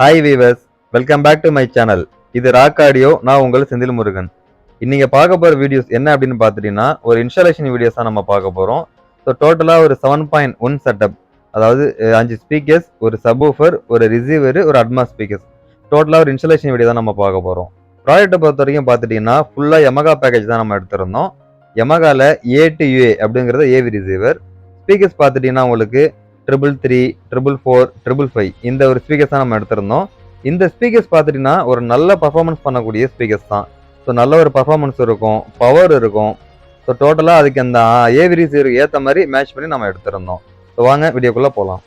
Hi viewers, welcome back to my channel. இது rock audio. நான் உங்கள் செந்தில் முருகன். இன்னைக்கு பார்க்க போகிற வீடியோஸ் என்ன அப்படின்னு பார்த்துட்டீங்கன்னா, ஒரு இன்ஸ்டாலேஷன் வீடியோஸ் தான் நம்ம பார்க்க போகிறோம். ஸோ டோட்டலாக ஒரு 7.1 செட்டப், அதாவது 5 ஸ்பீக்கர்ஸ், ஒரு சப்வூஃபர், ஒரு ரிசீவர், ஒரு அட்மாஸ் ஸ்பீக்கர்ஸ், டோட்டலாக ஒரு இன்ஸ்டாலேஷன் வீடியோ தான் நம்ம பார்க்க போகிறோம். ப்ராடக்ட்டை பொறுத்த வரைக்கும் பார்த்துட்டிங்கன்னா ஃபுல்லாக Yamaha பேக்கேஜ் தான் நம்ம எடுத்திருந்தோம். Yamahaல A2A அப்படிங்கிறது ஏவி ரிசீவர். ஸ்பீக்கர்ஸ் பார்த்துட்டிங்கன்னா உங்களுக்கு 333, 444, 555 இந்த ஒரு ஸ்பீக்கர்ஸ் தான் நம்ம எடுத்திருந்தோம். இந்த ஸ்பீக்கர்ஸ் பார்த்துட்டிங்கன்னா ஒரு நல்ல பர்ஃபார்மன்ஸ் பண்ணக்கூடிய ஸ்பீக்கர்ஸ் தான். ஸோ நல்ல ஒரு பர்ஃபார்மன்ஸ் இருக்கும், பவர் இருக்கும். ஸோ டோட்டலாக அதுக்கு அந்த ஏவி ரிசீவருக்கு ஏற்ற மாதிரி மேட்ச் பண்ணி நம்ம எடுத்திருந்தோம். ஸோ வாங்க வீடியோக்குள்ளே போகலாம்.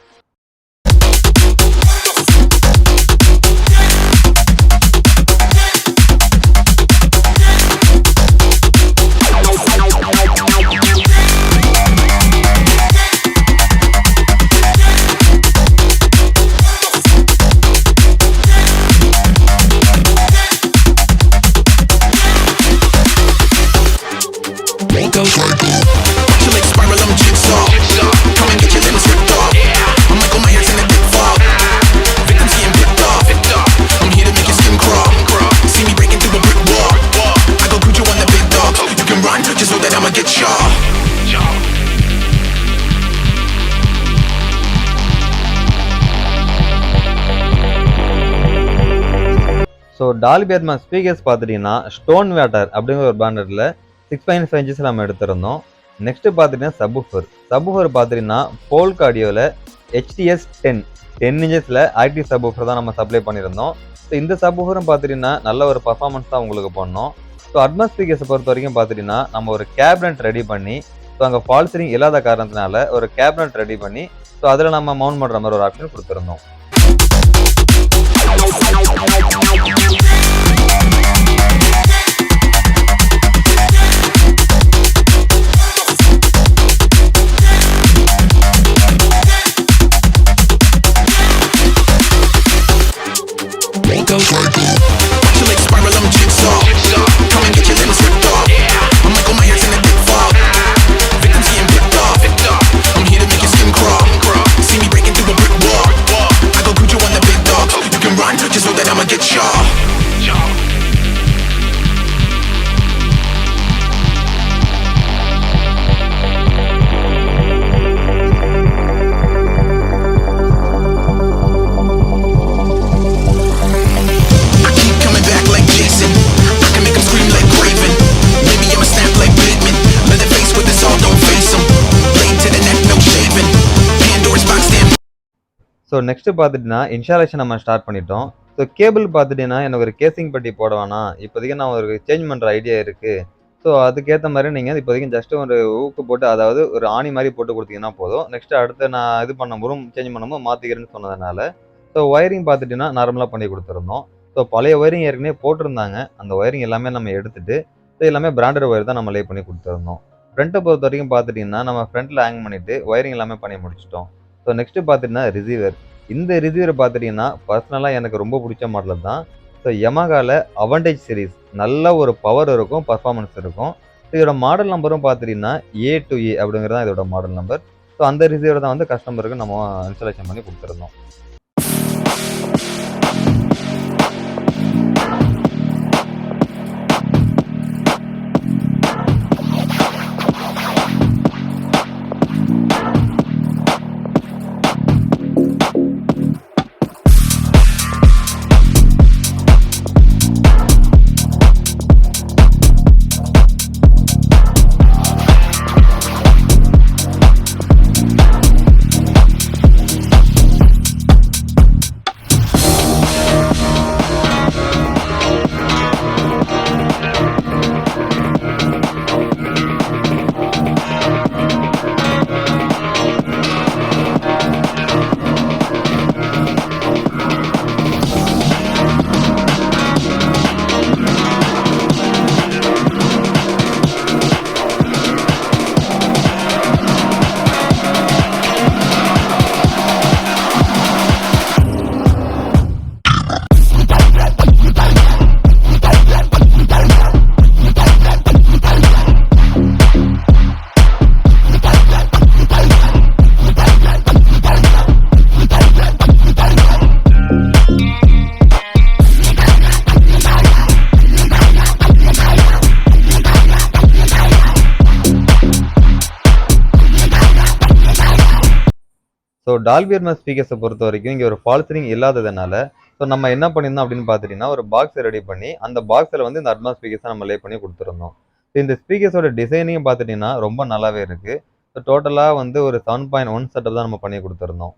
ஸோ டால்பி அட்மாஸ் ஸ்பீக்கர்ஸ் பார்த்துட்டிங்கன்னா ஸ்டோன்வேட்டர் அப்படிங்கிற ஒரு பிராண்டட்ல 6.5 inches நம்ம எடுத்திருந்தோம். நெக்ஸ்ட் பார்த்துட்டிங்கன்னா சப்வூஃபர் பார்த்துட்டிங்கன்னா போல்க் ஆடியோவில் HTS 10 inches ஆக்டிவ் சப்வூஃபர் தான் நம்ம சப்ளை பண்ணியிருந்தோம். ஸோ இந்த சப்வூஃபரும் பார்த்துட்டிங்கன்னா நல்ல ஒரு பர்ஃபார்மன்ஸ் தான் உங்களுக்கு பண்ணோம். ஸோ அட்மாஸ் ஸ்பீக்கர்ஸை பொறுத்த வரைக்கும் பார்த்துட்டிங்கன்னா நம்ம ஒரு கேபினட் ரெடி பண்ணி, ஸோ அங்கே ஃபால் சீலிங் இல்லாத காரணத்தினால ஒரு கேபினட் ரெடி பண்ணி, ஸோ அதில் நம்ம மவுண்ட் பண்ணுற மாதிரி ஒரு ஆப்ஷன் கொடுத்துருந்தோம். ஸோ நெக்ஸ்ட் பார்த்துட்டிங்கன்னா இன்ஸ்டாலேஷன் நம்ம ஸ்டார்ட் பண்ணிட்டோம். ஸோ கேபிள் பார்த்துட்டிங்கன்னா எனக்கு ஒரு கேசிங் பட்டி போட வேணாம், இப்போதைக்கு நான் ஒரு சேஞ்ச் பண்ணுற ஐடியா இருக்குது. ஸோ அதுக்கேற்ற மாதிரி நீங்கள் இப்போதைக்கு ஜஸ்ட் ஒரு ஊக்கு போட்டு, அதாவது ஒரு ஆணி மாதிரி போட்டு கொடுத்தீங்கன்னா போதும். நெக்ஸ்ட் அடுத்து நான் இது பண்ணும்போது சேஞ்ச் பண்ணும்போது மாற்றிக்கிறேன்னு சொன்னதுனால ஸோ ஒயரிங் பார்த்துட்டிங்கன்னா நார்மலாக பண்ணி கொடுத்துருந்தோம். ஸோ பழைய ஒயரிங் ஏற்கனவே போட்டிருந்தாங்க, அந்த ஒயரிங் எல்லாமே நம்ம எடுத்துகிட்டு, ஸோ எல்லாமே பிராண்டட் ஒயர் தான் நம்ம லே பண்ணி கொடுத்துருந்தோம். ஃப்ரண்ட்டை பொறுத்த வரைக்கும் பார்த்துட்டிங்கன்னா நம்ம ஃப்ரண்ட்டில் ஹேங் பண்ணிவிட்டு ஒயரிங் எல்லாமே பண்ணி முடிச்சிட்டோம். ஸோ நெக்ஸ்ட்டு பார்த்துட்டிங்கன்னா ரிசீவர். இந்த ரிசீவர் பார்த்துட்டிங்கன்னா பர்சனலாக எனக்கு ரொம்ப பிடிச்ச மாடல் தான். ஸோ Yamahaல அவண்டேஜ் சீரிஸ் நல்ல ஒரு பவர் இருக்கும், பர்ஃபார்மன்ஸ் இருக்கும். ஸோ இதோட மாடல் நம்பரும் பார்த்துட்டிங்கன்னா A2A அப்படிங்கிறது தான் இதோட மாடல் நம்பர். ஸோ அந்த ரிசீவர் தான் வந்து கஸ்டமருக்கு நம்ம இன்ஸ்டாலேஷன் பண்ணி கொடுத்துருந்தோம். ஸோ டால்பி அட்மாஸ் ஸ்பீக்கர்ஸை பொறுத்த வரைக்கும் இங்கே ஒரு ஃபால் சீலிங் இல்லாததுனால ஸோ நம்ம என்ன பண்ணியிருந்தோம் அப்படின்னு பார்த்துட்டிங்கன்னா ஒரு பாக்ஸ் ரெடி பண்ணி அந்த பாக்ஸில் வந்து இந்த அட்மாஸ் ஸ்பீக்கர்ஸை நம்ம லே பண்ணி கொடுத்துருந்தோம். ஸோ இந்த ஸ்பீக்கர்ஸோட டிசைனிங் பார்த்துட்டிங்கன்னா ரொம்ப நல்லாவே இருக்குது. ஸோ டோட்டலாக வந்து ஒரு 7.1 செட்டப் தான் நம்ம பண்ணி கொடுத்துருந்தோம்.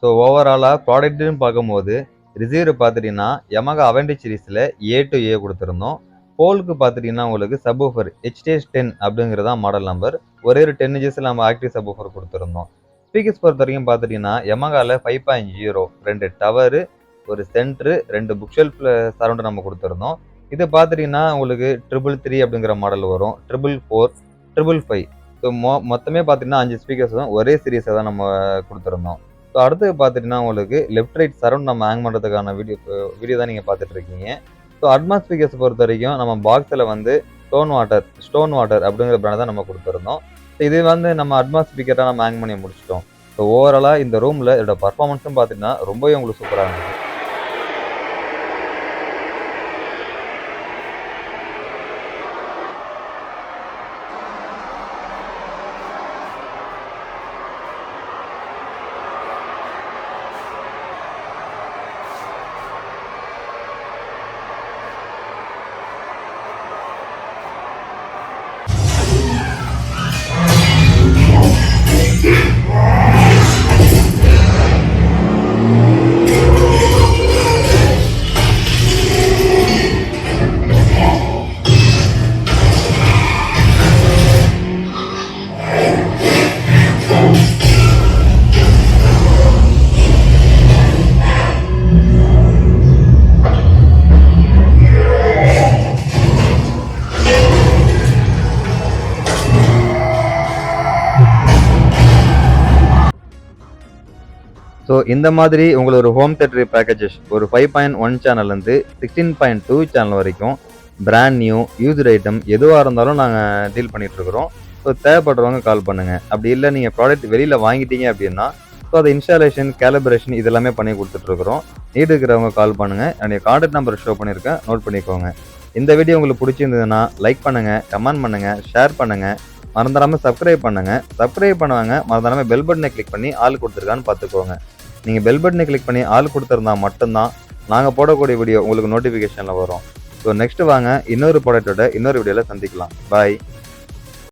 ஸோ ஓவராலாக ப்ராடக்ட்டுன்னு பார்க்கும்போது ரிசீவர் பார்த்துட்டிங்கன்னா Yamaha Avr சீரிஸில் A2A கொடுத்துருந்தோம். போல்க்கு பார்த்துட்டிங்கன்னா உங்களுக்கு சப்வூஃபர் HTH10 அப்படிங்கிறதான் மாடல் நம்பர். ஒரே ஒரு 10 இன்ச்சஸில் நம்ம ஆக்டிவ் சப்வூஃபர் கொடுத்துருந்தோம். ஸ்பீக்கர்ஸ் பொறுத்த வரைக்கும் பார்த்துட்டிங்கன்னா Yamahaவில் 5.0 2 டவரு, ஒரு சென்ட்ரு, 2 புக் ஷெல்ஃப் சரௌண்டு நம்ம கொடுத்துருந்தோம். இது பார்த்துட்டிங்கன்னா உங்களுக்கு 333 அப்படிங்கிற மாடல் வரும், 444, 555. ஸோ மொத்தமே பார்த்திங்கன்னா 5 ஸ்பீக்கர்ஸ் தான் ஒரே சீரீஸை தான் நம்ம கொடுத்துருந்தோம். ஸோ அடுத்து பார்த்துட்டிங்கன்னா உங்களுக்கு லெஃப்ட் ரைட் சரௌண்ட் நம்ம ஹேங் பண்ணுறதுக்கான வீடியோ தான் நீங்கள் பார்த்துட்ருக்கீங்க. ஸோ அட்மாஸ் ஸ்பீக்கர்ஸ் பொறுத்த வரைக்கும் நம்ம பாக்ஸில் வந்து ஸ்டோன்வாட்டர் அப்படிங்கிற பிராண்ட் தான் நம்ம கொடுத்துருந்தோம். ஸோ இது வந்து நம்ம அட்மாஸ் ஸ்பீக்கராக நம்ம ஹேங் பண்ணி முடிச்சிட்டோம். ஸோ ஓவராலாக இந்த ரூமில் இதோட பர்ஃபார்மன்ஸும் பார்த்திங்கன்னா ரொம்பவே உங்களுக்கு சூப்பராக இருந்துச்சு. ஸோ இந்த மாதிரி உங்களுக்கு ஒரு ஹோம் தியேட்டர் பேக்கேஜஸ் ஒரு 5.1 சேனல்லேருந்து 16.2 சேனல் வரைக்கும் பிராண்ட் நியூ யூஸ்டு ஐட்டம் எதுவாக இருந்தாலும் நாங்கள் டீல் பண்ணிகிட்ருக்குறோம். ஸோ தேவைப்படுறவங்க கால் பண்ணுங்கள். அப்படி இல்லை நீங்கள் ப்ராடக்ட் வெளியில் வாங்கிட்டீங்க அப்படின்னா ஸோ அதை இன்ஸ்டாலேஷன் கேலிப்ரேஷன் இதெல்லாமே பண்ணி கொடுத்துட்ருக்குறோம். நீடு இருக்கிறவங்க கால் பண்ணுங்கள். என்னுடைய கான்டாக்ட் நம்பர் ஷோ பண்ணியிருக்கேன், நோட் பண்ணிக்கோங்க. இந்த வீடியோ உங்களுக்கு பிடிச்சிருந்ததுன்னா லைக் பண்ணுங்கள், கமெண்ட் பண்ணுங்கள், ஷேர் பண்ணுங்கள், மறந்துடாமல் சப்ஸ்கிரைப் பண்ணுங்கள். சப்ஸ்கிரைப் பண்ணுவாங்க மறந்துடாமல் பெல் பட்டனை கிளிக் பண்ணி ஆள் கொடுத்துருக்கான்னு பார்த்துக்கோங்க. நீங்கள் பெல் பட்டனை கிளிக் பண்ணி ஆள் கொடுத்துருந்தா மட்டும்தான் நாங்கள் போடக்கூடிய வீடியோ உங்களுக்கு நோட்டிஃபிகேஷனில் வரும். ஸோ நெக்ஸ்ட் வாங்க இன்னொரு ப்ராடக்டோட இன்னொரு வீடியோவில் சந்திக்கலாம். பாய்.